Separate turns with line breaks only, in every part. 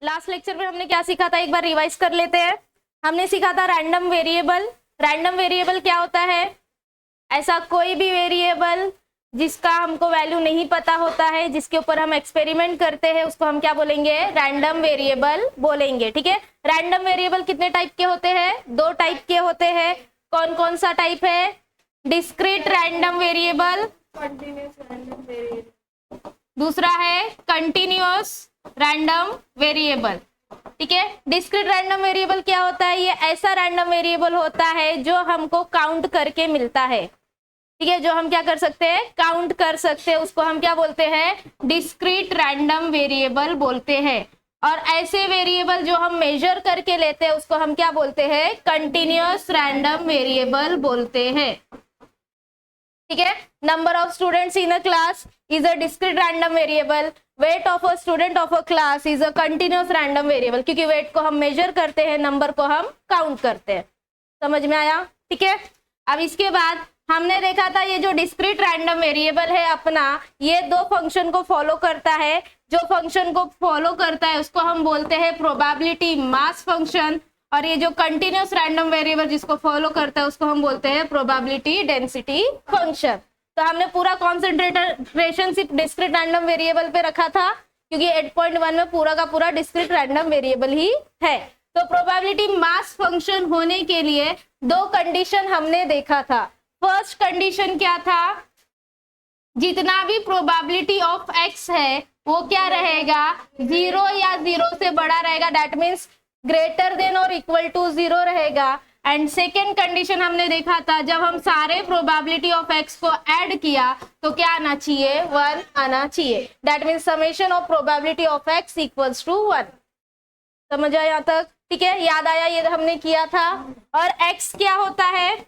Last lecture में हमने क्या सीखा था, एक बार रिवाइज कर लेते हैं। हमने सीखा था रैंडम वेरिएबल। रैंडम वेरिएबल क्या होता है? ऐसा कोई भी वेरिएबल जिसका हमको वैल्यू नहीं पता होता है, जिसके ऊपर हम एक्सपेरिमेंट करते हैं, उसको हम क्या बोलेंगे? रैंडम वेरिएबल बोलेंगे। ठीक है, रैंडम वेरिएबल कितने टाइप के होते हैं? 2 टाइप के होते हैं। कौन कौन सा टाइप है? डिस्क्रीट रैंडम वेरिएबल, दूसरा है कंटिन्यूअस रैंडम वेरिएबल। ठीक है, डिस्क्रीट रैंडम वेरिएबल क्या होता है? ये ऐसा रैंडम वेरिएबल होता है जो हमको काउंट करके मिलता है। ठीक है, जो हम क्या कर सकते हैं? काउंट कर सकते हैं, उसको हम क्या बोलते हैं? डिस्क्रीट रैंडम वेरिएबल बोलते हैं। और ऐसे वेरिएबल जो हम मेजर करके लेते हैं उसको हम क्या बोलते हैं? कंटिन्यूअस रैंडम वेरिएबल बोलते हैं। ठीक है, number of students in a class is a discrete random variable, weight of a student of a class is a continuous random variable, क्योंकि वेट को हम मेजर करते हैं, नंबर को हम काउंट करते हैं। समझ में आया? ठीक है, अब इसके बाद हमने देखा था ये जो डिस्क्रीट रैंडम वेरिएबल है अपना, ये 2 फंक्शन को फॉलो करता है। जो फंक्शन को फॉलो करता है उसको हम बोलते हैं प्रोबेबिलिटी मास फंक्शन, और ये जो कंटिन्यूअस रैंडम वेरिएबल जिसको फॉलो करता है उसको हम बोलते हैं प्रोबेबिलिटी डेंसिटी फंक्शन। तो हमने पूरा कॉन्सेंट्रेशन सिर्फ डिस्क्रीट रैंडम वेरिएबल पे रखा था, क्योंकि 8.1 में पूरा का पूरा डिस्क्रीट रैंडम वेरिएबल ही है। तो प्रोबेबिलिटी मास फंक्शन होने के लिए 2 कंडीशन हमने देखा था। फर्स्ट कंडीशन क्या था? जितना भी प्रोबेबिलिटी ऑफ x है वो क्या रहेगा? 0 या 0 से बड़ा रहेगा, दैट मीन्स ग्रेटर देन और इक्वल टू 0 रहेगा। एंड सेकेंड कंडीशन हमने देखा था, जब हम सारे प्रोबेबिलिटी ऑफ x को ऐड किया तो क्या आना चाहिए? 1 आना चाहिए, that means summation of probability of x equals to 1। समझ आया यहाँ तक? ठीक है, याद आया, ये हमने किया था। और x क्या होता है?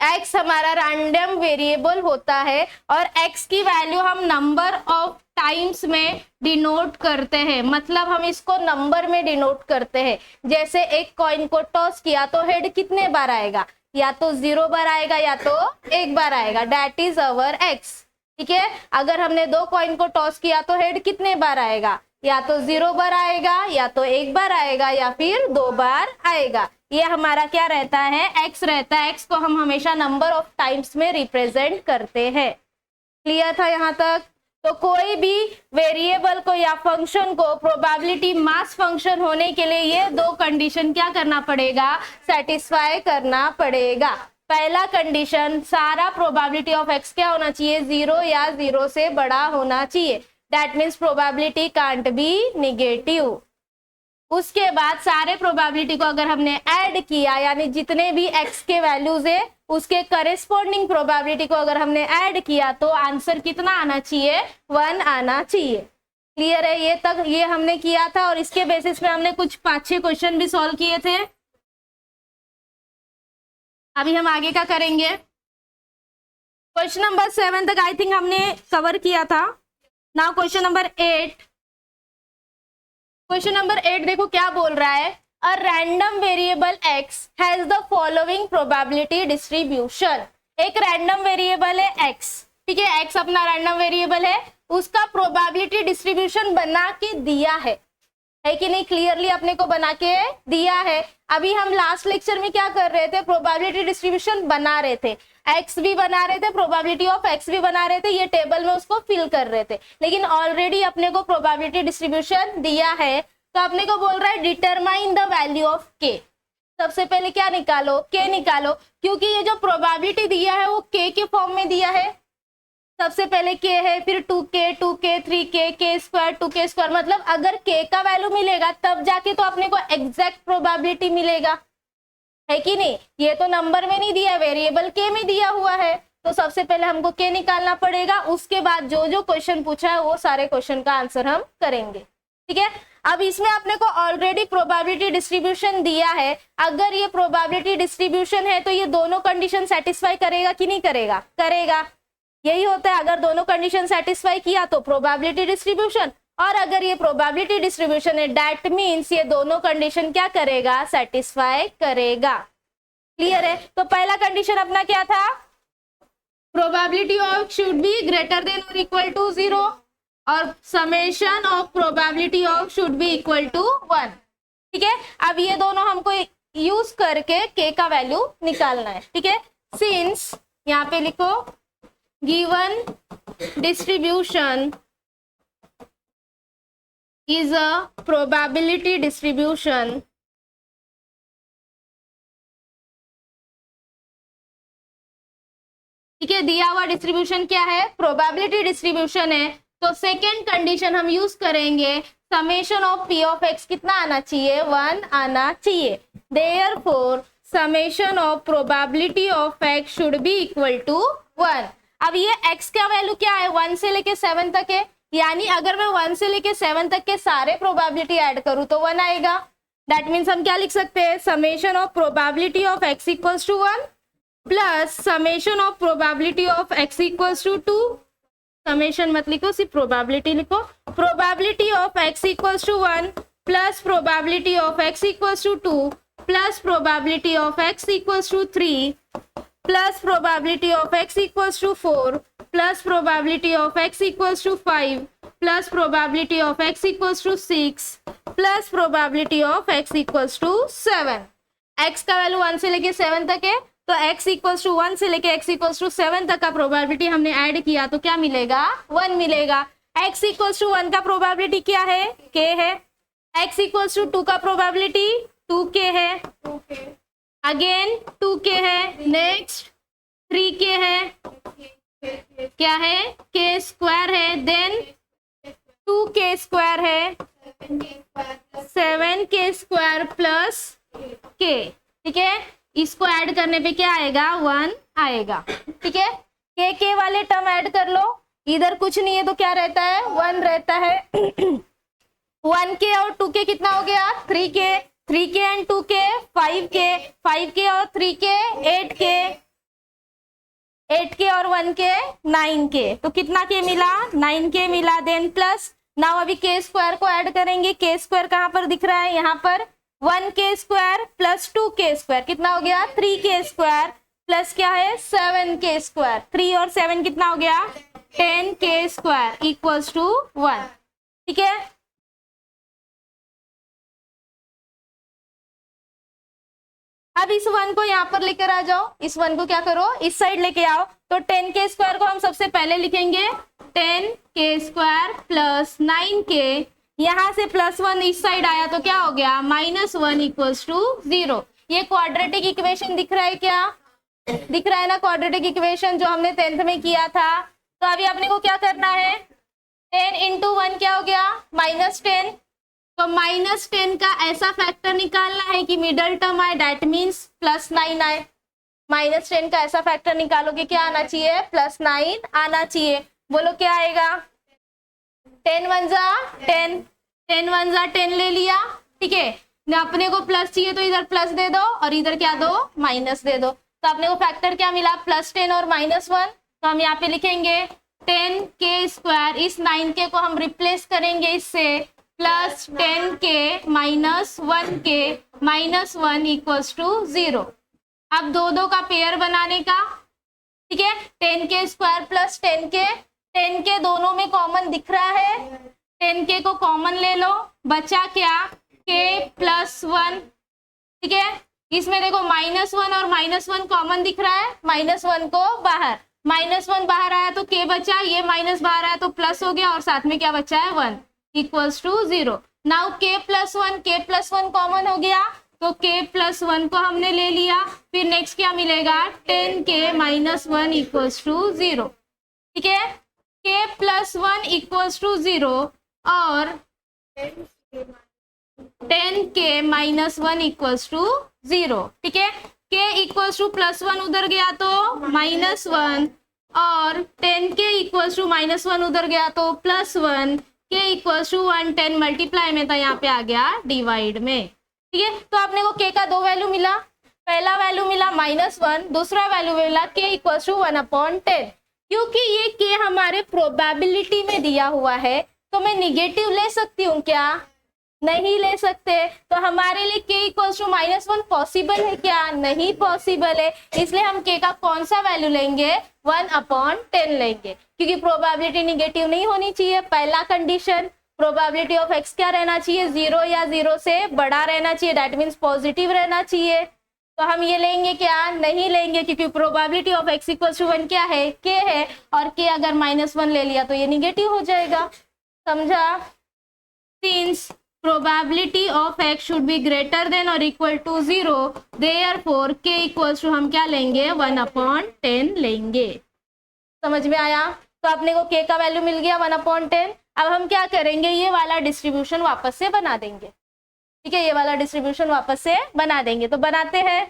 x हमारा रैंडम वेरिएबल होता है, और x की वैल्यू हम नंबर ऑफ टाइम्स में डिनोट करते हैं। मतलब हम इसको नंबर में डिनोट करते हैं। जैसे एक कॉइन को टॉस किया तो हेड कितने बार आएगा? या तो 0 बार आएगा या तो 1 बार आएगा, दैट इज अवर x। ठीक है, अगर हमने 2 कॉइन को टॉस किया तो हेड कितने बार आएगा? या तो 0 बार आएगा, या तो 1 बार आएगा, या फिर 2 बार आएगा। ये हमारा क्या रहता है? x रहता है। x को हम हमेशा नंबर ऑफ टाइम्स में रिप्रेजेंट करते हैं। क्लियर था यहाँ तक? तो कोई भी वेरिएबल को या फंक्शन को प्रोबेबिलिटी मास फंक्शन होने के लिए ये 2 कंडीशन क्या करना पड़ेगा? सेटिस्फाई करना पड़ेगा। पहला कंडीशन, सारा प्रोबेबिलिटी ऑफ x क्या होना चाहिए? 0 या 0 से बड़ा होना चाहिए, that means probability can't be negative. उसके बाद सारे प्रोबेबिलिटी को अगर हमने ऐड किया, यानी जितने भी x के वैल्यूज है उसके करेस्पॉन्डिंग प्रोबेबिलिटी को अगर हमने ऐड किया तो आंसर कितना आना चाहिए? 1 आना चाहिए। क्लियर है? ये तक ये हमने किया था, और इसके बेसिस पे हमने कुछ 5-6 क्वेश्चन भी सॉल्व किए थे। अभी हम आगे का करेंगे। क्वेश्चन नंबर 7 तक आई थिंक हमने कवर किया था। Now question number 8। Question number 8 देखो क्या बोल रहा है? A random variable x has the following probability distribution. एक रैंडम वेरिएबल है x, ठीक है, x अपना रैंडम वेरिएबल है, उसका प्रोबेबिलिटी डिस्ट्रीब्यूशन बना के दिया है कि नहीं? क्लियरली अपने को बना के दिया है। अभी हम लास्ट लेक्चर में क्या कर रहे थे? प्रोबेबिलिटी डिस्ट्रीब्यूशन बना रहे थे, x भी बना रहे थे, प्रोबेबिलिटी ऑफ x भी बना रहे थे, ये टेबल में उसको फिल कर रहे थे। लेकिन ऑलरेडी अपने को प्रोबेबिलिटी डिस्ट्रीब्यूशन दिया है, तो अपने को बोल रहा है determine the value of k। सबसे पहले क्या निकालो? k निकालो, क्योंकि ये जो प्रोबेबिलिटी दिया है वो k के फॉर्म में दिया है। सबसे पहले k है, फिर 2k, 2k, 3k, k square, 2k square, मतलब अगर k का वैल्यू मिलेगा तब जाके तो अपने को एग्जैक्ट प्रोबेबिलिटी मिलेगा, है कि नहीं? ये तो नंबर में नहीं दिया, वेरिएबल k में दिया हुआ है। तो सबसे पहले हमको k निकालना पड़ेगा, उसके बाद जो जो क्वेश्चन पूछा है वो सारे क्वेश्चन का आंसर हम करेंगे। ठीक है, अब इसमें अपने को ऑलरेडी प्रोबेबिलिटी डिस्ट्रीब्यूशन दिया है। अगर ये प्रोबेबिलिटी डिस्ट्रीब्यूशन है तो ये दोनों कंडीशन सेटिस्फाई करेगा कि नहीं करेगा? करेगा। यही होता है, अगर दोनों कंडीशन सेटिस्फाई किया तो प्रोबेबिलिटी डिस्ट्रीब्यूशन, और अगर ये प्रोबेबिलिटी डिस्ट्रीब्यूशन है दैट मीन्स ये दोनों कंडीशन क्या करेगा? सेटिस्फाई करेगा। क्लियर है? तो पहला कंडीशन अपना क्या था? Probability of should be greater than और इक्वल टू 0, और summation of probability of should be equal to 1। ठीक है, अब ये दोनों हमको यूज करके k का वैल्यू निकालना है। ठीक है, सिंस यहाँ पे लिखो given distribution is a probability distribution, ठीक है, दिया हुआ डिस्ट्रीब्यूशन क्या है, प्रोबेबिलिटी डिस्ट्रीब्यूशन है, तो सेकेंड कंडीशन हम यूज करेंगे summation of p of x कितना आना चाहिए, 1 आना चाहिए। Therefore summation of probability of x should be equal to 1। अब ये x का वैल्यू क्या है, 1 से लेके 7 तक है, यानी अगर मैं 1 से लेके 7 तक के सारे प्रोबेबिलिटी ऐड करूं तो 1 आएगा। दैट मीन्स हम क्या लिख सकते हैं, summation of probability of x equals to 1 plus summation of probability of x equals to 2। Summation मत लिखो, सिर्फ प्रोबेबिलिटी लिखो। Probability of x equals to 1 plus probability of x equals to 2 plus probability of x equals to 3 plus probability of x equals to 4 plus probability of x equals to 5 plus probability of x equals to 6 plus probability of x equals to 7। x का value 1 से लेके 7 तक है, तो x equals to 1 से लेके x equals to 7 तक का प्रोबेबिलिटी हमने ऐड किया तो क्या मिलेगा, 1 मिलेगा। x इक्वल्स टू 1 का प्रोबेबिलिटी क्या है, k है। x इक्वल्स टू 2 का प्रोबेबिलिटी 2k है, अगेन 2k है, नेक्स्ट 3k है, क्या है, k स्क्वायर है, देन 2k स्क्वायर है, 7k स्क्वायर प्लस k। ठीक है, इसको ऐड करने पे क्या आएगा, 1 आएगा। ठीक है, के वाले टर्म ऐड कर लो, इधर कुछ नहीं है तो क्या रहता है, 1 रहता है। 1k और 2k कितना हो गया, 3k, 3k and 2k 5k, 5k और 3k 8k, 8k और 1k 9k, तो कितना k मिला, 9k मिला। देन प्लस नाउ अभी k स्क्वायर को ऐड करेंगे, k स्क्वायर कहाँ पर दिख रहा है, यहाँ पर 1k square plus 2k square कितना हो गया, 3k स्क्वायर प्लस क्या है, 7k स्क्वायर, 3 और 7 कितना हो गया, 10k स्क्वायर इक्वल्स टू 1। ठीक है, अब इस 1 को यहाँ पर लेकर आ जाओ, इस 1 को क्या करो, इस साइड लेके आओ, तो 10k स्क्वायर को हम सबसे पहले लिखेंगे 10k स्क्वायर प्लस 9k, यहाँ से +1 इस साइड आया तो क्या हो गया, -1 इक्वल्स टू 0। ये क्वाड्रेटिक इक्वेशन दिख रहा है, क्या दिख रहा है ना, क्वाड्रेटिक इक्वेशन जो हमने 10th में किया था। तो अभी अपने को क्या करना है, 10 इंटू 1 क्या हो गया, -10, तो -10 का ऐसा फैक्टर निकालना है कि मिडल टर्म आए, दैट मीन्स +9 आए। -10 का ऐसा फैक्टर निकालोगे क्या आना चाहिए, +9 आना चाहिए। बोलो क्या आएगा, 10 1 जा 10, 10 1 जा 10 ले लिया। ठीक है, अपने को प्लस चाहिए तो इधर प्लस दे दो और इधर क्या दो, माइनस दे दो, तो अपने को फैक्टर क्या मिला, +10 और -1। तो हम यहाँ पे लिखेंगे 10k स्क्वायर, इस 9k को हम रिप्लेस करेंगे इससे, plus 10k minus 1k minus 1 equals to 0। अब दो का पेयर बनाने का, ठीक है, 10k square plus 10k, 10k दोनों में कॉमन दिख रहा है, 10k को कॉमन ले लो, बचा क्या, k प्लस 1। ठीक है, इसमें देखो -1 और -1 कॉमन दिख रहा है, -1 को बाहर, -1 बाहर आया तो k बचा, ये माइनस बाहर आया तो प्लस हो गया और साथ में क्या बचा है, 1 equals to 0। Now k plus 1 common हो गया तो k प्लस 1 को हमने ले लिया, फिर नेक्स्ट क्या मिलेगा, 10k माइनस 1 इक्वल्स टू 0। ठीक है, k प्लस 1 इक्वल्स टू 0 और 10k माइनस 1 इक्वल्स टू 0। ठीक है, k इक्वल्स टू +1 उधर गया तो -1 और 10k इक्वल्स टू -1 उधर गया तो +1, k इक्वल्स टू 1, 10 मल्टीप्लाई में था, यहाँ पे आ गया डिवाइड में। ठीक है, तो आपने को k का दो वैल्यू मिला, पहला वैल्यू मिला -1, दूसरा वैल्यू मिला k इक्वल्स टू 1/10। क्योंकि ये k हमारे प्रोबेबिलिटी में दिया हुआ है तो मैं निगेटिव ले सकती हूँ क्या, नहीं ले सकते। तो हमारे लिए k इक्वल्स टू -1 पॉसिबल है क्या? नहीं पॉसिबल है। इसलिए हम k का कौन सा वैल्यू लेंगे? 1/10 लेंगे, क्योंकि प्रोबेबिलिटी निगेटिव नहीं होनी चाहिए। पहला कंडीशन, प्रोबेबिलिटी ऑफ x क्या रहना चाहिए? 0 या 0 से बड़ा रहना चाहिए, दैट मीन्स पॉजिटिव रहना चाहिए। तो हम ये लेंगे क्या? नहीं लेंगे, क्योंकि probability of x equals to 1 क्या है? k है, और k अगर -1 ले लिया तो ये निगेटिव हो जाएगा। समझा? Since probability of x should be greater than or equal to 0, therefore k equals to हम क्या लेंगे? 1/10 लेंगे। समझ में आया? तो अपने को k का वैल्यू मिल गया 1/10। अब हम क्या करेंगे? ये वाला डिस्ट्रीब्यूशन वापस से बना देंगे। ठीक है, ये वाला डिस्ट्रीब्यूशन वापस से बना देंगे। तो बनाते हैं।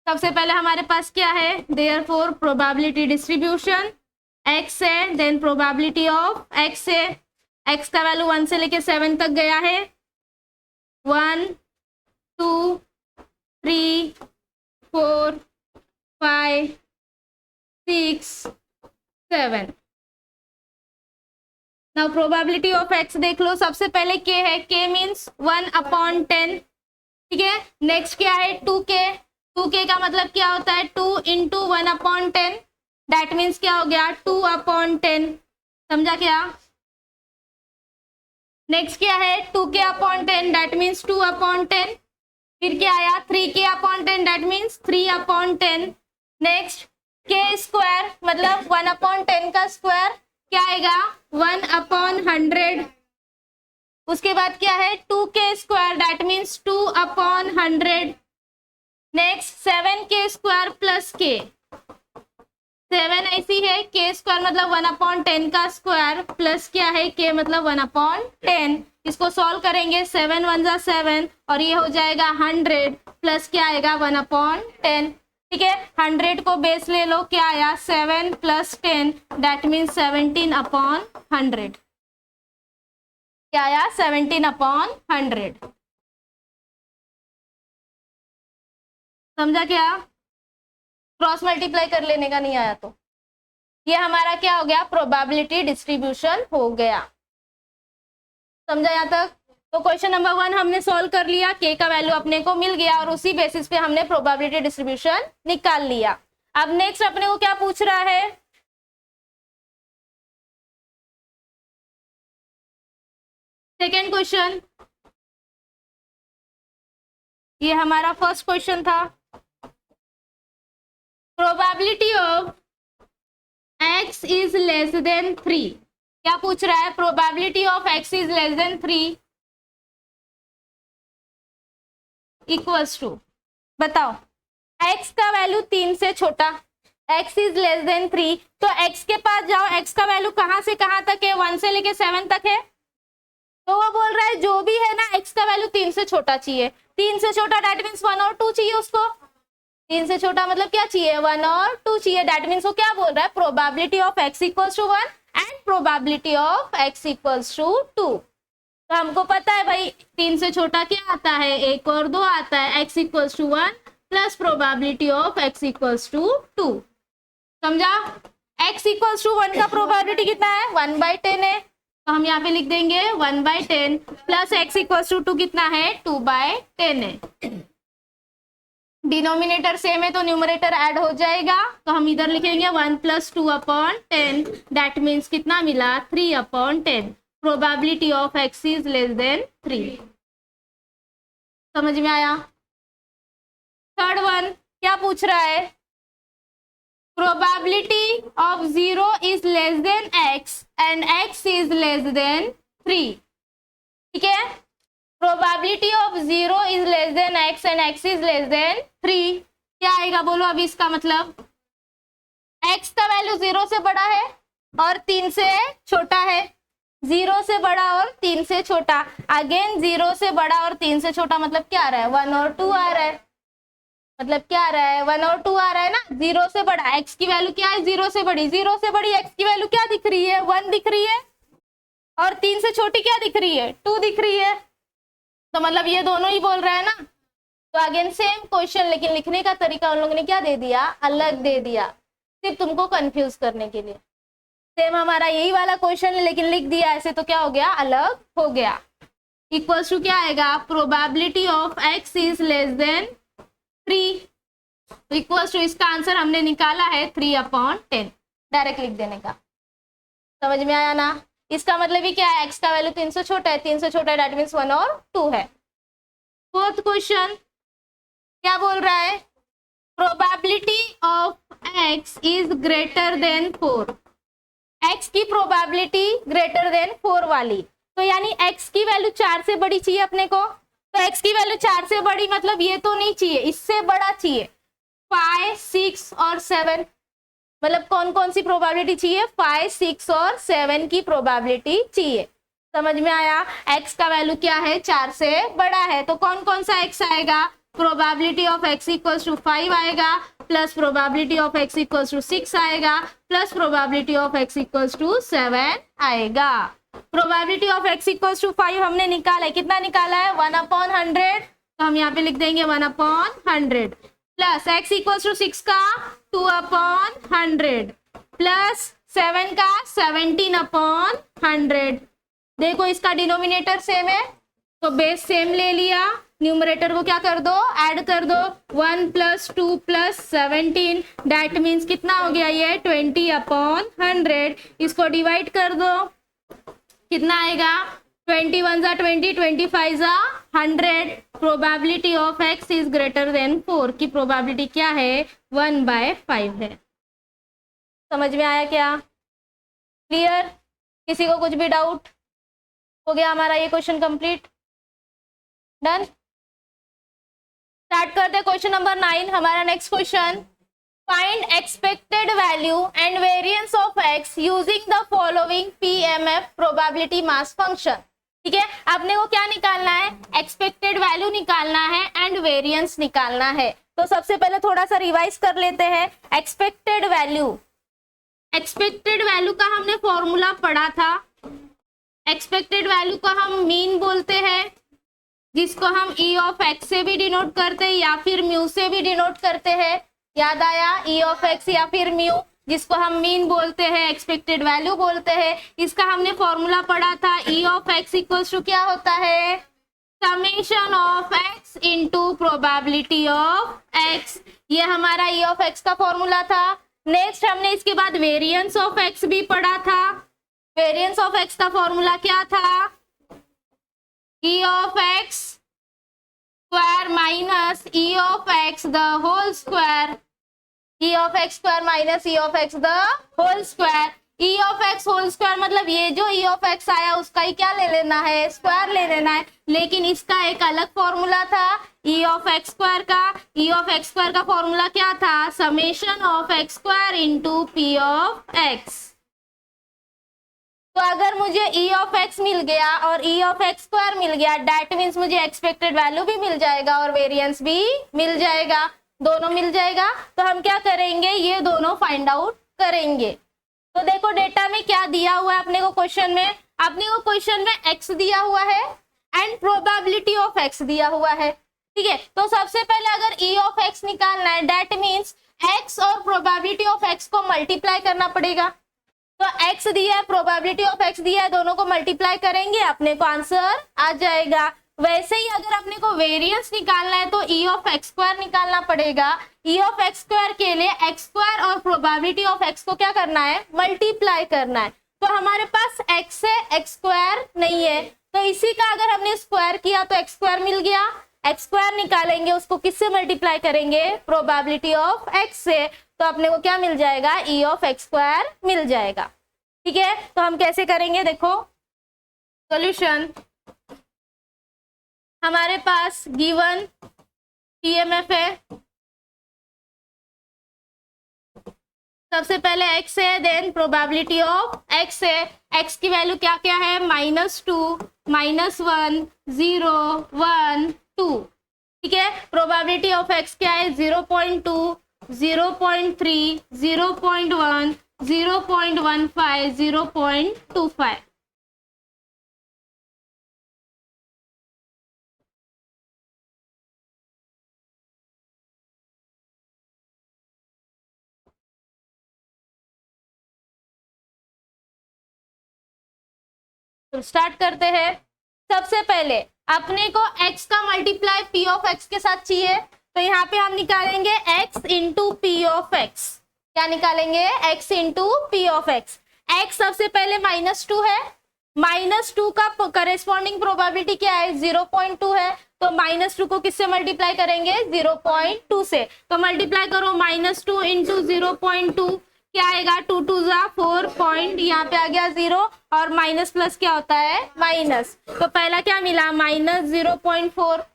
सबसे पहले हमारे पास क्या है? therefore probability distribution x है, देन probability of x है। x का वैल्यू 1 से लेके 7 तक गया है। 1 2 3 4 5 6 7। नाउ प्रोबेबिलिटी ऑफ x देख लो। सबसे पहले k है, k मीन्स 1/10। ठीक है, नेक्स्ट क्या है? 2k। 2k का मतलब क्या होता है? 2 × 1/10, दैट मीन्स क्या हो गया? 2/10। समझा क्या? नेक्स्ट क्या है? 2k/10, that means 2/10। फिर क्या आया? 3k/10, that means 3/10। Next k square, मतलब 1/10 का स्क्वायर क्या आएगा? 1/100। उसके बाद क्या है? 2k square, that means 2/100। Next 7k square plus k। 7 ऐसी है, k स्क्वायर मतलब 1/10 का स्क्वायर, प्लस क्या है? k मतलब 1/10। इसको सॉल्व करेंगे, 7 1 जा 7, और ये हो जाएगा 100, प्लस क्या आएगा? 1/10। ठीक है, 100 को बेस ले लो, क्या आया? 7 + 10, दैट मीन्स 17/100। क्या आया? 17/100। समझा क्या? क्रॉस मल्टीप्लाई कर लेने का नहीं आया तो ये हमारा क्या हो गया? प्रोबेबिलिटी डिस्ट्रीब्यूशन हो गया। समझा यहाँ तक? तो क्वेश्चन नंबर 1 हमने सॉल्व कर लिया, k का वैल्यू अपने को मिल गया, और उसी बेसिस पे हमने प्रोबेबिलिटी डिस्ट्रीब्यूशन निकाल लिया। अब नेक्स्ट अपने को क्या पूछ रहा है? Second question. ये हमारा फर्स्ट क्वेश्चन था। Probability of x is less than 3। क्या पूछ रहा है? Probability of x is less than 3 equals to, बताओ, x का वैल्यू 3 से छोटा, x इज लेस देन 3, तो x के पास जाओ। x का वैल्यू कहां से कहां तक है? 1 से लेके 7 तक है। तो वो बोल रहा है जो भी है ना, x का वैल्यू 3 से छोटा चाहिए। 3 से छोटा दैट मीन्स 1 और 2 चाहिए उसको। 3 से छोटा मतलब क्या चाहिए? 1 और 2 चाहिए। दैट मीन्स वो क्या बोल रहा है? Probability of x equals to 1 and probability of x equals to 2। तो हमको पता है भाई 3 से छोटा क्या आता है? 1 और 2 आता है। x equals to 1 plus probability of x equals to 2। समझा? x इक्वल्स टू 1 का प्रोबेबिलिटी कितना है? 1/10 है, तो हम यहाँ पे लिख देंगे 1/10 प्लस x इक्वल्स टू 2 कितना है? 2/10 है। डिनोमिनेटर सेम है तो न्यूमरेटर ऐड हो जाएगा, तो हम इधर लिखेंगे 1 + 2/10, दैट मीन्स कितना मिला? 3/10। Probability of x is less than 3। समझ में आया? थर्ड वन क्या पूछ रहा है? Probability of 0 is less then x and x is less than 3। ठीक है, probability of 0 is less then x and x is less than 3। क्या आएगा बोलो अभी इसका मतलब? x का वैल्यू 0 से बड़ा है और 3 से छोटा है। 0 से बड़ा और 3 से छोटा, अगेन 0 से बड़ा और 3 से छोटा मतलब क्या आ रहा है? 1 और 2 आ रहा है। मतलब क्या आ रहा है? 1 और 2 आ रहा है ना। 0 से बड़ा x की वैल्यू क्या है? 0 से बड़ी। 0 से बड़ी x की वैल्यू क्या दिख रही है? 1 दिख रही है, और 3 से छोटी क्या दिख रही है? 2 दिख रही है। तो मतलब ये दोनों ही बोल रहा है ना। तो अगेन सेम क्वेश्चन, लेकिन लिखने का तरीका उन लोगों ने क्या दे दिया? अलग दे दिया, सिर्फ तुमको कंफ्यूज करने के लिए। सेम हमारा यही वाला क्वेश्चन है, लेकिन लिख दिया ऐसे, तो क्या हो गया? अलग हो गया। इक्वल्स टू क्या आएगा, probability of x is less than 3 equals to, इसका आंसर हमने निकाला है 3/10, डायरेक्ट लिख देने का। समझ में आया ना? इसका मतलब ही क्या है, x का वैल्यू 3 से छोटा है, 3 से छोटा है, दैट मीन्स 1 और 2 है। फोर्थ क्वेश्चन क्या बोल रहा है, probability of x is greater than 4, x की प्रोबेबिलिटी ग्रेटर देन 4 वाली, तो यानी x की वैल्यू 4 से बड़ी चाहिए अपने को, तो x की वैल्यू 4 से बड़ी मतलब ये तो नहीं चाहिए, इससे बड़ा चाहिए, 5, 6 और 7, मतलब कौन कौन सी प्रोबेबिलिटी चाहिए, 5, 6 और 7 की प्रोबेबिलिटी चाहिए। समझ में आया? x का वैल्यू क्या है, 4 से बड़ा है, तो कौन कौन सा x आएगा, probability of x equals to 5 आएगा, plus probability of x equals to 6 आएगा, plus probability of x equals to 7 आएगा। Probability of x equals to 5 हमने निकाला है, कितना निकाला है, 1/100, तो हम यहाँ पे लिख देंगे 1/100, प्लस x इक्वल्स टू 6 का 2/100, प्लस 7 का 17/100। देखो इसका डिनोमिनेटर सेम है तो बेस सेम ले लिया, न्यूमरेटर को क्या कर दो, ऐड कर दो, 1 + 2 + 17, दैट मीन्स कितना हो गया ये 20/100। इसको डिवाइड कर दो, कितना आएगा, 21 × 20, 25 × 100। Probability of x is greater than 4 की प्रोबेबिलिटी क्या है, 1/5 है। समझ में आया क्या, क्लियर? किसी को कुछ भी डाउट? हो गया हमारा ये क्वेश्चन कंप्लीट, डन। स्टार्ट करते क्वेश्चन नंबर 9। हमारा next question, find expected value and variance of x using the following PMF probability mass function. ठीक है, अपने को क्या निकालना है, एक्सपेक्टेड वैल्यू निकालना है एंड वेरिएंस निकालना है। तो सबसे पहले थोड़ा सा रिवाइज कर लेते हैं। एक्सपेक्टेड वैल्यू का हमने फॉर्मूला पढ़ा था। एक्सपेक्टेड वैल्यू को हम मीन बोलते हैं, जिसको हम E ऑफ x से भी डिनोट करते हैं या फिर म्यू से भी डिनोट करते हैं। याद आया, E ऑफ x या फिर म्यू, जिसको हम मीन बोलते हैं, एक्सपेक्टेड वैल्यू बोलते हैं। इसका हमने फॉर्मूला पढ़ा था, E of x equals to क्या होता है, summation of x into probability of x। ये हमारा E ऑफ x का फॉर्मूला था। नेक्स्ट हमने इसके बाद वेरिएंस ऑफ x भी पढ़ा था। वेरिएंस ऑफ x का फॉर्मूला क्या था, E of x square minus E of x the whole square, E of x square minus E of x the whole square. E of x whole square मतलब ये जो E of x आया उसका ही क्या ले लेना है, स्क्वायर ले लेना है। लेकिन इसका एक अलग फॉर्मूला था E ऑफ x स्क्वायर का। E ऑफ x स्क्वायर का फॉर्मूला क्या था, summation of x square into P of x। तो अगर मुझे E ऑफ x मिल गया और E ऑफ x स्क्वायर मिल गया, दैट मीन्स मुझे एक्सपेक्टेड वैल्यू भी मिल जाएगा और वेरिएंस भी मिल जाएगा, दोनों मिल जाएगा। तो हम क्या करेंगे, ये दोनों फाइंड आउट करेंगे। तो देखो डेटा में क्या दिया हुआ है अपने को, क्वेश्चन में अपने को क्वेश्चन में x दिया हुआ है एंड प्रोबेबिलिटी ऑफ x दिया हुआ है। ठीक है, तो सबसे पहले अगर E ऑफ x निकालना है, दैट मीन्स x और प्रोबेबिलिटी ऑफ x को मल्टीप्लाई करना पड़ेगा। तो x दिया है, प्रोबेबिलिटी ऑफ x दिया है, दोनों को मल्टीप्लाई करेंगे, अपने को आंसर आ जाएगा। वैसे ही अगर अपने को वेरिएंस निकालना है तो E ऑफ x स्क्वायर निकालना पड़ेगा। E ऑफ x स्क्वायर के लिए x स्क्वायर और प्रोबेबिलिटी ऑफ x को क्या करना है, मल्टीप्लाई करना है। तो हमारे पास x से x स्क्वायर नहीं है, तो इसी का अगर हमने स्क्वायर किया तो x स्क्वायर मिल गया। x स्क्वायर निकालेंगे, उसको किससे मल्टीप्लाई करेंगे, प्रोबेबिलिटी ऑफ x से, तो अपने को क्या मिल जाएगा, E ऑफ x स्क्वायर मिल जाएगा। ठीक है, तो हम कैसे करेंगे, देखो सॉल्यूशन। हमारे पास गिवन PMF है, सबसे पहले x है, देन प्रोबेबिलिटी ऑफ x है। x की वैल्यू क्या क्या है, -2, -1, 0, 1, 2। ठीक है, प्रोबेबिलिटी ऑफ x क्या है, 0.2, 0.3, 0.1, 0.15, 0.25। तो स्टार्ट करते हैं। सबसे पहले अपने को x का मल्टीप्लाई p ऑफ x के साथ चाहिए, तो यहाँ पे हम निकालेंगे x into P of x। क्या निकालेंगे? x into P of x। x सबसे पहले -2 है, -2 का करेस्पॉन्डिंग प्रोबेबिलिटी क्या है? 0.2 है, तो -2 को किससे मल्टीप्लाई करेंगे? 0.2 से। तो मल्टीप्लाई करो, -2 इंटू 0.2 क्या आएगा? 2 2 जा 4 पॉइंट, यहाँ पे आ गया 0, और माइनस प्लस क्या होता है? माइनस। तो पहला क्या मिला? -0.4।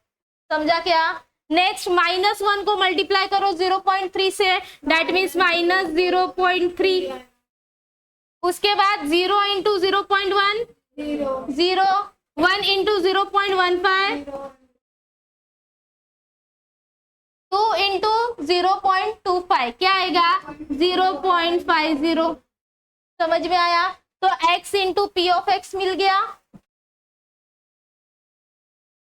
समझा क्या? नेक्स्ट -1 को मल्टीप्लाई करो 0.3 से, दैट मीन्स -0.3। उसके बाद 0 इंटू 0.1 0, 1 इंटू 0.15, 2 इंटू 0.25 क्या आएगा? 0.50। समझ में आया? तो x into P of x मिल गया।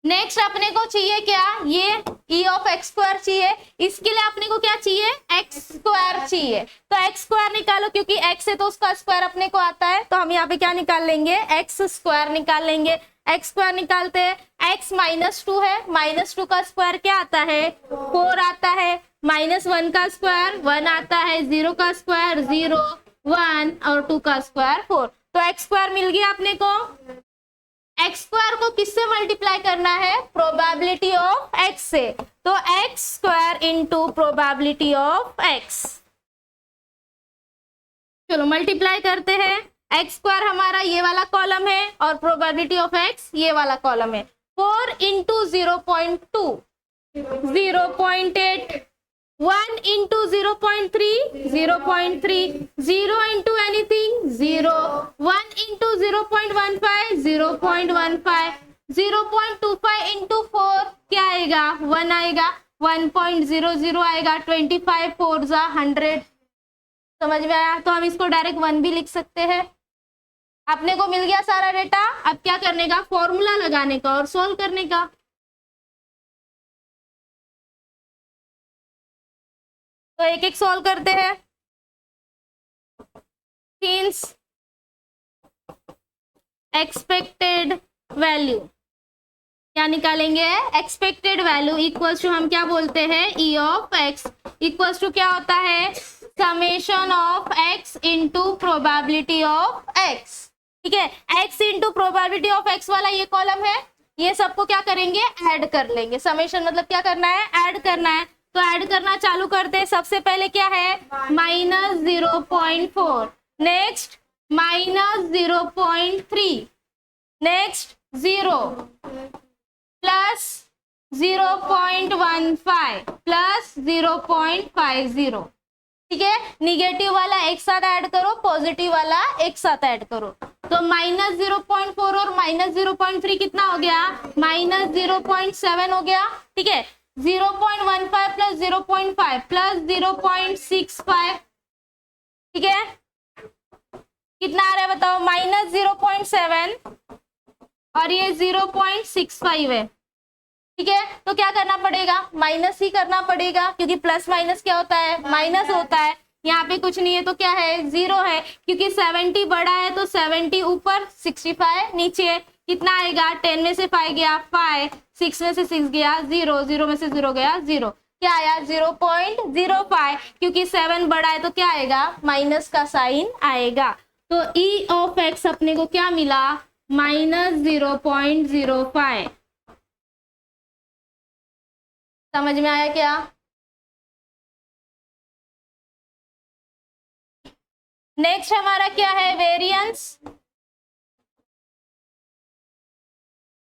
नेक्स्ट अपने को चाहिए क्या? ये e ऑफ एक्स स्क्वायर चाहिए। इसके लिए अपने को क्या चाहिए? एक्स स्क्वायर चाहिए। तो एक्स स्क्वायर निकालो, क्योंकि x है तो उसका स्क्वायर अपने को आता है, तो हम यहाँ पे क्या निकाल लेंगे? एक्स स्क्वायर निकाल लेंगे। एक्स स्क्वायर निकालते हैं, x -2 है, -2 का स्क्वायर क्या आता है? 4 आता है। -1 का स्क्वायर 1 आता है, 0 का स्क्वायर 0, 1 और 2 का स्क्वायर 4। तो एक्स स्क्वायर मिल गया अपने को। एक्स स्क्वायर को किससे मल्टीप्लाई करना है? प्रोबेबिलिटी ऑफ एक्स से। तो x square into probability of x. चलो मल्टीप्लाई करते हैं। एक्स स्क्वायर हमारा ये वाला कॉलम है और प्रोबेबिलिटी ऑफ एक्स ये वाला कॉलम है। 4 into 0.2 0.8, 1 into 0.3 0.3, 0 into anything 0, 1 into 0.15 0.15, 0.25 into 4 क्या आएगा? 1 आएगा, 1.00 आएगा, 25 4 जा 100। समझ में आया? तो हम इसको डायरेक्ट 1 भी लिख सकते हैं। अपने को मिल गया सारा डेटा। अब क्या करने का? फॉर्मूला लगाने का और सोल्व करने का। तो एक एक सोल्व करते हैं। सिंस एक्सपेक्टेड वैल्यू क्या निकालेंगे? एक्सपेक्टेड वैल्यू इक्वल्स टू हम क्या बोलते हैं? E of x equals to क्या होता है? Summation of x into probability of x. ठीक है, x into probability of x वाला ये कॉलम है, ये सबको क्या करेंगे? ऐड कर लेंगे। समेशन मतलब क्या करना है? ऐड करना है। तो ऐड करना चालू करते हैं। सबसे पहले क्या है? -0.4, नेक्स्ट -0.3, नेक्स्ट 0 प्लस 0.15 प्लस 0.50। ठीक है, निगेटिव वाला एक साथ ऐड करो, पॉजिटिव वाला एक साथ ऐड करो। तो -0.4 और -0.3 कितना हो गया? -0.7 हो गया। ठीक है, 0.15 प्लस 0.5 प्लस 0.65। ठीक है, कितना आ रहा है बताओ? -0.7 और ये 0.65 है। ठीक है, तो क्या करना पड़ेगा? माइनस ही करना पड़ेगा, क्योंकि प्लस माइनस क्या होता है? माइनस होता है। यहाँ पे कुछ नहीं है तो क्या है? 0 है, क्योंकि 70 बड़ा है तो 70 ऊपर, 65 नीचे। कितना आएगा? 10 में से 5 गया 5, 6 में से 6 गया 0, 0 में से 0 गया 0। क्या आया? 0.05, क्योंकि 7 बड़ा है तो क्या आएगा? माइनस का साइन आएगा। तो ई ऑफ एक्स अपने को क्या मिला? -0.05। समझ में आया क्या? नेक्स्ट हमारा क्या है? Variance.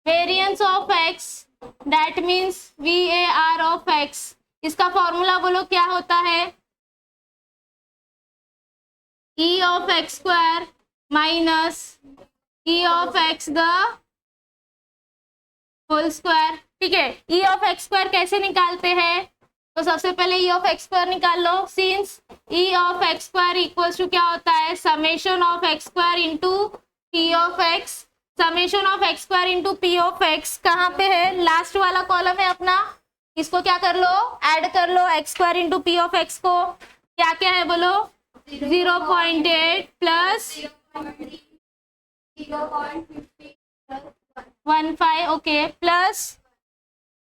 Variance of x that means VAR of x. इसका फॉर्मूला बोलो क्या होता है? E of x square minus E of x the whole square. ठीक है, E ऑफ एक्स स्क्वायर कैसे निकालते हैं? तो सबसे पहले E ऑफ एक्स स्क्वायर निकाल लो। Since E of x square equals to क्या होता है? Summation of x square into P of x. Summation of x square into P of x कहाँ पे है? लास्ट वाला कॉलम है अपना। इसको क्या कर लो? ऐड कर लो x square into P of x को। क्या क्या है बोलो? 0.8 प्लस 15 ओके प्लस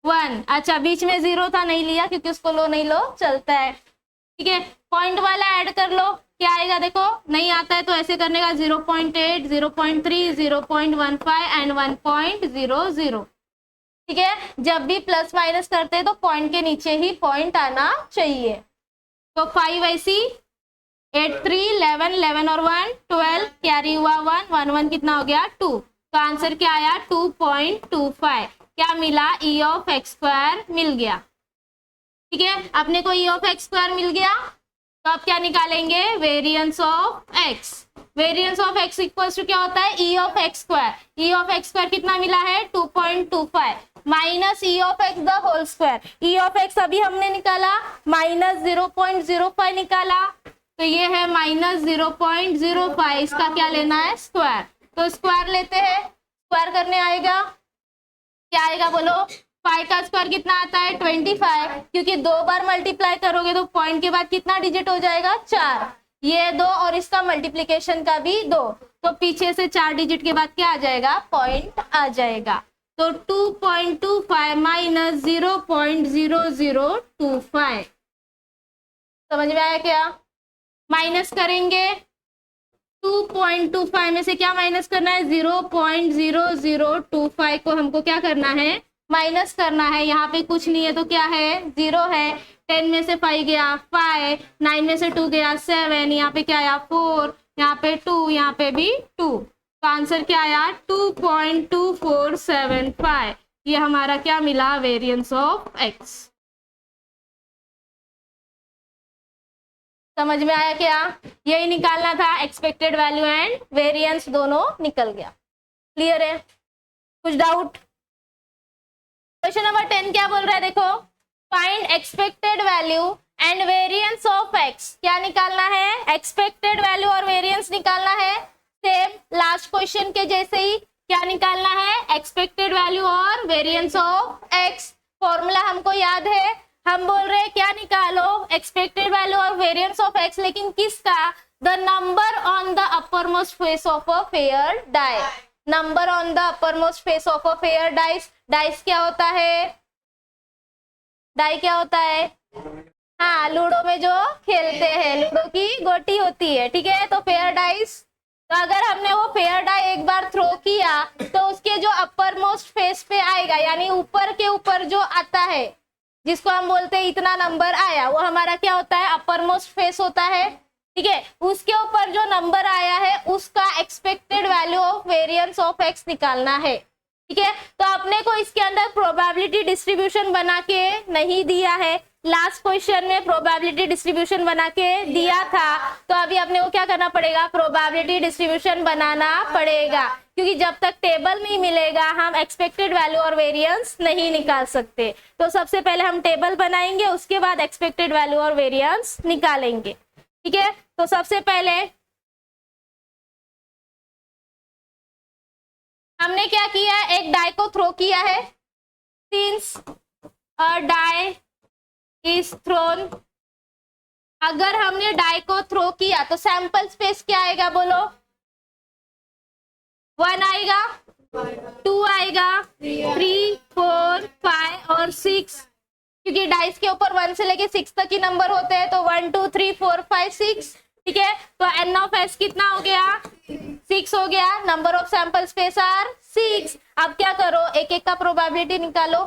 1, अच्छा बीच में 0 था नहीं लिया क्योंकि उसको लो नहीं लो चलता है, ठीक है। पॉइंट वाला ऐड कर लो, क्या आएगा देखो, नहीं आता है तो ऐसे करने का 0.8 0.3 0.15 एंड 1.00, ठीक है। जब भी प्लस माइनस करते हैं तो पॉइंट के नीचे ही पॉइंट आना चाहिए। तो 5 ऐसी 8 3 11 11 और 1 12 कैरी हुआ 1 1 1 कितना हो गया 2, तो आंसर क्या आया 2.25, क्या मिला ई ऑफ एक्स स्क्वायर मिल गया, ठीक है। अपने को ई ऑफ एक्स स्क्वायर मिल गया तो अब क्या निकालेंगे, variance of x. Variance of x equals to क्या होता है, E of x square. E of x square कितना मिला है 2.25 minus E of x the whole square. E of x अभी हमने निकाला माइनस 0.05 निकाला, तो ये है माइनस 0.05, इसका क्या लेना है स्क्वायर, तो स्क्वायर लेते हैं। स्क्वायर करने आएगा क्या आएगा बोलो, 5 का स्क्वायर कितना आता है 25, क्योंकि 2 बार मल्टीप्लाई करोगे तो पॉइंट के बाद कितना डिजिट हो जाएगा 4, ये 2 और इसका मल्टीप्लीकेशन का भी 2, तो पीछे से 4 डिजिट के बाद क्या आ जाएगा पॉइंट आ जाएगा। तो 2.25 माइनस 0.0025, समझ में आया क्या। माइनस करेंगे 2.25 में से क्या माइनस करना है 0.0025 को हमको क्या करना है माइनस करना है। यहाँ पे कुछ नहीं है तो क्या है 0 है, 10 में से 5 गया 5, 9 में से 2 गया 7, यहाँ पे क्या आया 4, यहाँ पे 2, यहाँ पे भी 2, तो आंसर क्या आया 2.2475, ये हमारा क्या मिला वेरिएंस ऑफ एक्स। समझ में आया क्या, यही निकालना था, एक्सपेक्टेड वैल्यू एंड वेरिएंस दोनों निकल गया। क्लियर है, कुछ डाउट। क्वेश्चन नंबर 10 क्या बोल रहा है देखो, find expected value and variance of x. क्या निकालना है, एक्सपेक्टेड वैल्यू और वेरिएंस निकालना है। सेम लास्ट क्वेश्चन के जैसे ही क्या निकालना है, एक्सपेक्टेड वैल्यू और वेरिएंस ऑफ एक्स। फॉर्मूला हमको याद है, हम बोल रहे हैं क्या निकालो, एक्सपेक्टेड वैल्यू और वेरिएंस ऑफ एक्स, लेकिन किसका, the number on the upper most face of a fair die. Number on the upper most face of a fair dice. Dice क्या होता है, डाई क्या होता है, हाँ लूडो में जो खेलते हैं, लूडो की गोटी होती है, ठीक है। तो फेयर डाइस, तो अगर हमने वो फेयर डाई एक बार थ्रो किया तो उसके जो अपर मोस्ट फेस पे आएगा, यानी ऊपर के ऊपर जो आता है, जिसको हम बोलते हैं इतना नंबर आया, वो हमारा क्या होता है अपर मोस्ट फेस होता है, ठीक है। उसके ऊपर जो नंबर आया है उसका expected value of variance of x निकालना है, ठीक है। तो अपने को इसके अंदर प्रोबेबिलिटी डिस्ट्रीब्यूशन बना के नहीं दिया है, लास्ट क्वेश्चन में प्रोबेबिलिटी डिस्ट्रीब्यूशन बना के दिया था, तो अभी अपने को क्या करना पड़ेगा, प्रोबेबिलिटी डिस्ट्रीब्यूशन बनाना पड़ेगा, क्योंकि जब तक टेबल नहीं मिलेगा हम एक्सपेक्टेड वैल्यू और वेरिएंस नहीं निकाल सकते। तो सबसे पहले हम टेबल बनाएंगे, उसके बाद एक्सपेक्टेड वैल्यू और वेरिएंस निकालेंगे, ठीक है। तो सबसे पहले हमने क्या किया, एक डाई को थ्रो किया है, since a die is thrown. अगर हमने डाई को थ्रो किया तो सैंपल स्पेस क्या आएगा बोलो, 1 आएगा, 2 आएगा, 3 4 5 और 6, क्योंकि डाइस के ऊपर 1 से लेके 6 तक ही नंबर होते हैं, तो 1 2 3 4 5 6, ठीक है। तो एन ऑफ एस कितना हो गया 6 हो गया, number of sample space are 6। अब क्या करो, एक एक का प्रोबेबिलिटी निकालो,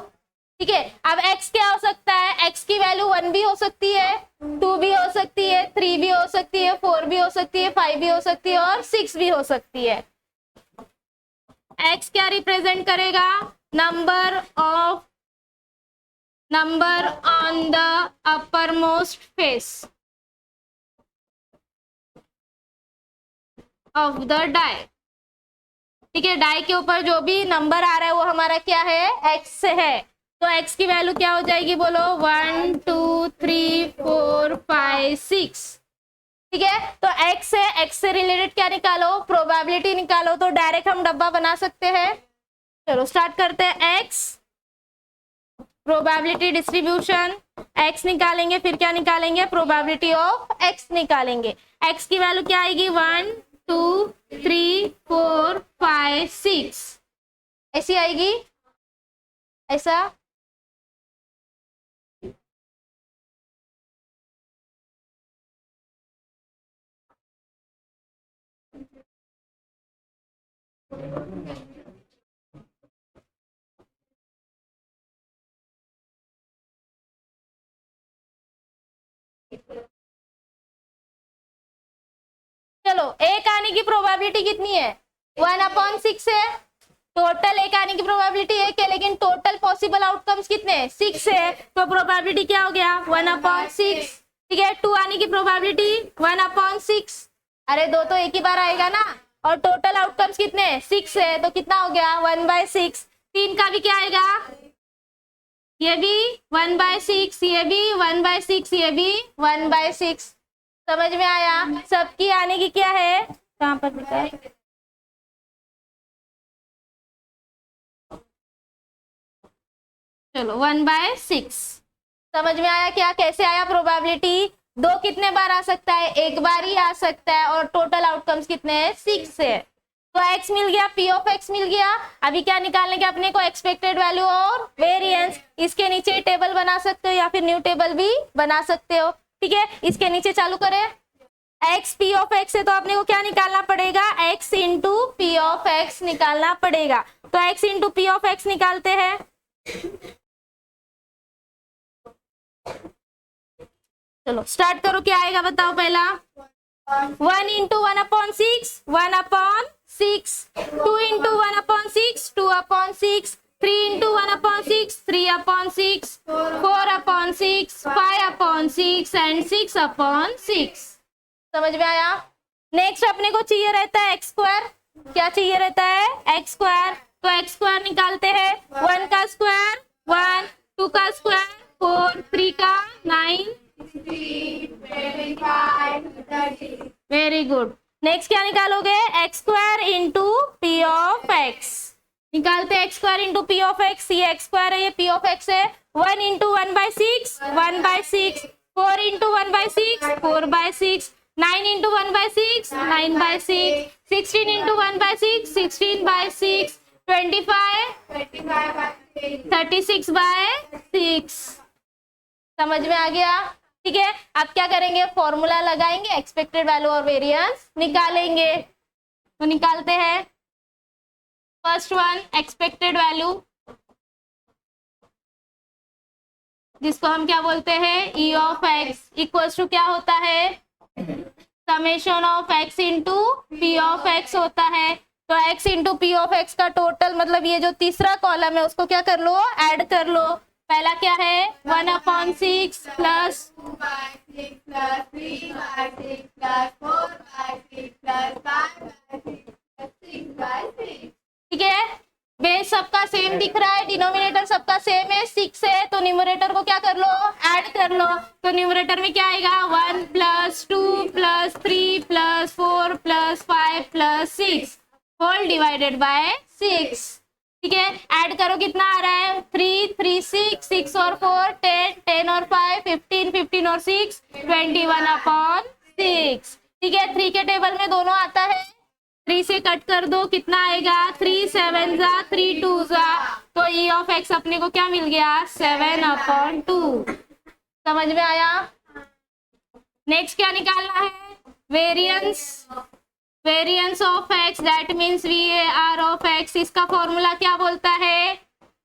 ठीक है। अब x क्या हो सकता है, x की वैल्यू 1 भी हो सकती है, 2 भी हो सकती है, 3 भी हो सकती है, 4 भी हो सकती है, 5 भी हो सकती है और 6 भी हो सकती है। x क्या रिप्रेजेंट करेगा, number on the upper most face of the die, ठीक है। डाई के ऊपर जो भी नंबर आ रहा है वो हमारा क्या है, x है, तो x की वैल्यू क्या हो जाएगी बोलो, 1 2 3 4 5 6, ठीक है। तो x है, x से रिलेटेड क्या निकालो, प्रोबेबिलिटी निकालो, तो डायरेक्ट हम डब्बा बना सकते हैं। चलो स्टार्ट करते हैं, x प्रोबेबिलिटी डिस्ट्रीब्यूशन, x निकालेंगे, फिर क्या निकालेंगे, प्रोबेबिलिटी ऑफ x निकालेंगे। x की वैल्यू क्या आएगी, 1 2 3 4 5 6, ऐसी आएगी, ऐसा। चलो एक आने की प्रोबेबिलिटी कितनी है, 1/6 है। टोटल एक आने की प्रोबेबिलिटी एक है, लेकिन टोटल पॉसिबल आउटकम्स कितने हैं, 6 है। तो प्रोबेबिलिटी क्या हो गया, 1/6। ठीक है, 2 आने की प्रोबेबिलिटी 1/6। अरे 2 तो एक ही बार आएगा ना, और टोटल आउटकम्स कितने हैं, 6 है, तो कितना हो गया 1/6। 3 का भी क्या आएगा, ये भी 1/6, ये भी 1/6, ये भी 1/6। समझ में आया, सबकी आने की क्या है, कहाँ पर लिखा है, चलो 1/6। समझ में आया क्या, कैसे आया प्रोबेबिलिटी, 2 कितने बार आ सकता है, एक बार ही आ सकता है, और टोटल आउटकम्स कितने हैं, 6 है। तो x मिल गया, p ऑफ x मिल गया। अभी क्या निकालने के अपने को, एक्सपेक्टेड वैल्यू और वेरिएंस। इसके नीचे टेबल बना सकते हो या फिर न्यू टेबल भी बना सकते हो। ठीक है, इसके नीचे चालू करें, x p ऑफ x है, तो अपने को क्या निकालना पड़ेगा, x into p of x निकालना पड़ेगा। तो x into p of x निकालते हैं। चलो स्टार्ट करो, क्या आएगा बताओ पहला, 1 इंटू 1/6, 1/6, 2 इंटू 1/6, 2/6, 3 इंटू 1/6, 3/6, 4/6, 5/6 एंड 6/6। समझ में आया। नेक्स्ट अपने को चाहिए रहता है एक्स स्क्वायर। क्या चाहिए रहता है, एक्स स्क्वायर। तो एक्स स्क्वायर निकालते हैं, 1 का स्क्वायर 1, 2 का स्क्वायर 4, 3 का 9, वेरी गुड। नेक्स्ट क्या निकालोगे, x square into P of x. निकालते हैं x square into P of x, ये एक्स स्क्वायर है, ये पी ऑफ एक्स है। 1 इंटू 1/6, 1/6, 4 इंटू 1/6, 4/6, 9 इंटू 1/6, 9/6, 16 इंटू 1/6, 16/6, 25, 36/6। समझ में आ गया। ठीक है, अब क्या करेंगे, फॉर्मूला लगाएंगे, एक्सपेक्टेड वैल्यू और वेरिएंस निकालेंगे। तो निकालते हैं, फर्स्ट वन एक्सपेक्टेड वैल्यू, जिसको हम क्या बोलते हैं, E of x equals to क्या होता है, summation of x into P of x होता है। तो x into P of x का टोटल, मतलब ये जो तीसरा कॉलम है उसको क्या कर लो, ऐड कर लो। पहला क्या है, 1/6 plus 2/6 plus 3/6 plus 4/6 plus 5/6 plus 6/6। ठीक है, बेस सबका सेम दिख रहा है, डिनोमिनेटर सबका सेम है, 6 है, तो न्यूमरेटर को क्या कर लो, ऐड कर लो। तो न्यूमरेटर में क्या आएगा, 1 plus 2 plus 3 plus 4 plus 5 plus 6 whole divided by 6। ठीक है, ऐड करो, कितना आ रहा है, 3 3 6, 6 और 4 10, 10 और 5 15, 15 और 6 21/6। ठीक है, 3 के टेबल में दोनों आता है, 3 से कट कर दो, कितना आएगा, 3 7 जा 3 2 जा, तो ई ऑफ एक्स अपने को क्या मिल गया, 7/2। समझ में आया। नेक्स्ट क्या निकालना है, variance, variance of x, that means VAR of x. इसका फॉर्मूला क्या बोलता है,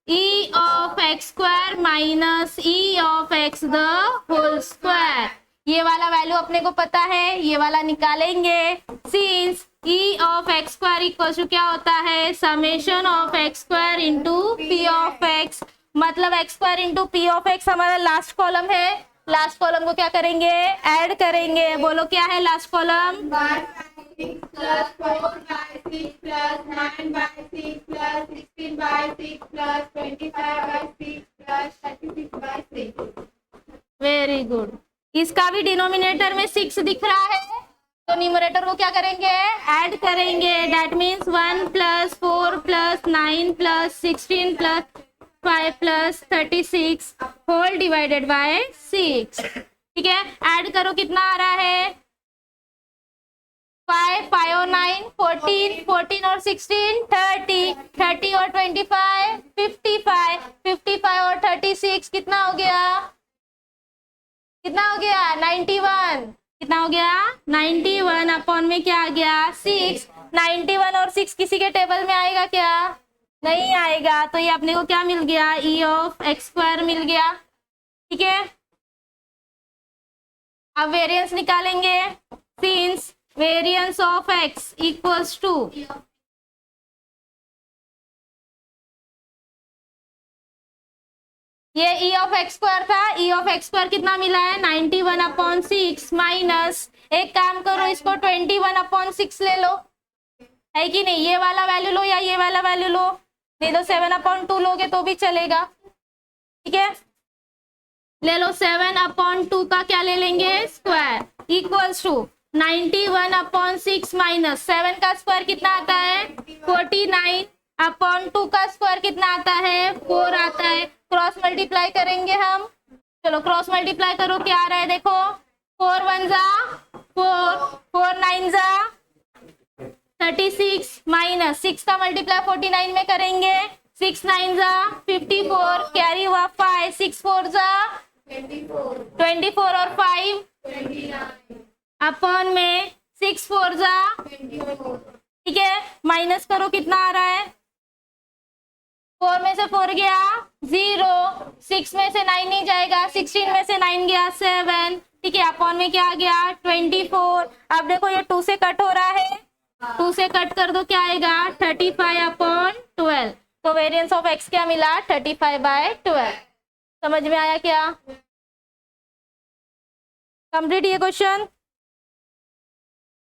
E of x square minus E of x the whole square. ये वाला वैल्यू अपने को पता है, ये वाला निकालेंगे, since E of x square equal to क्या होता है, summation of x square into P of x. मतलब x square into P of x हमारा लास्ट कॉलम है, लास्ट कॉलम को क्या करेंगे, ऐड करेंगे। बोलो क्या है last column, 1/6 plus 4/6 plus 9/6 plus 16/6 plus 25/6 plus 36/6। Very good. इसका भी डिनोमिनेटर में 6 दिख रहा है, तो न्यूमरेटर को क्या करेंगे, ऐड करेंगे। That means 1 plus 4 plus 9 plus 16 plus 5 plus 36 whole divided by 6। ठीक है, ऐड करो, कितना आ रहा है, 5, 5 और 9, 14, 14 और 16, 30, 30 और 25, 55, 55 और 36 कितना हो गया? कितना हो गया? 91। कितना हो गया? 91 अपॉन में क्या आ गया? 6। 91 और 6 किसी के टेबल में आएगा क्या? नहीं आएगा। तो ये अपने को क्या मिल गया? ई ऑफ एक्स स्क्वायर मिल गया। ठीक है, अब वेरिएंस निकालेंगे। Since variance of x equals to ये ई ऑफ एक्स स्क्वायर था। ई ऑफ एक्स स्क्वायर कितना मिला है? 91 अपॉन 6 माइनस, एक काम करो इसको 21 अपॉन 6 ले लो, है कि नहीं? ये वाला वैल्यू लो या ये वाला वैल्यू लो, नहीं तो 7 अपॉन 2 लोगे तो भी चलेगा। ठीक है, ले लो 7 अपॉन 2 का क्या ले लेंगे? Square equals to 91 upon 6 minus 7 का स्क्वायर कितना आता है? 49 अपॉन 2 का स्क्वायर कितना आता है? 4 आता है। क्रॉस मल्टीप्लाई करेंगे हम। चलो क्रॉस मल्टीप्लाई करो, क्या आ रहा है देखो। 4 1 जा 4, 4 9 जा 36 माइनस 6 का मल्टीप्लाई 49 में करेंगे। 6 9 जा 54, कैरी हुआ 5, 6 4 जा 24 और 5 अपॉन में 6 4 जा। ठीक है, माइनस करो, कितना आ रहा है? 4 में से 4 गया 0, 6 में से 9 नहीं जाएगा, 16 में से 9 गया 7। ठीक है, अपॉन में क्या आ गया? 24। अब देखो ये 2 से कट हो रहा है, 2 से कट कर दो, क्या आएगा? 35 अपॉन 12। तो वेरिएंस ऑफ एक्स क्या मिला? 35/12। समझ में आया क्या? कंप्लीट ये क्वेश्चन।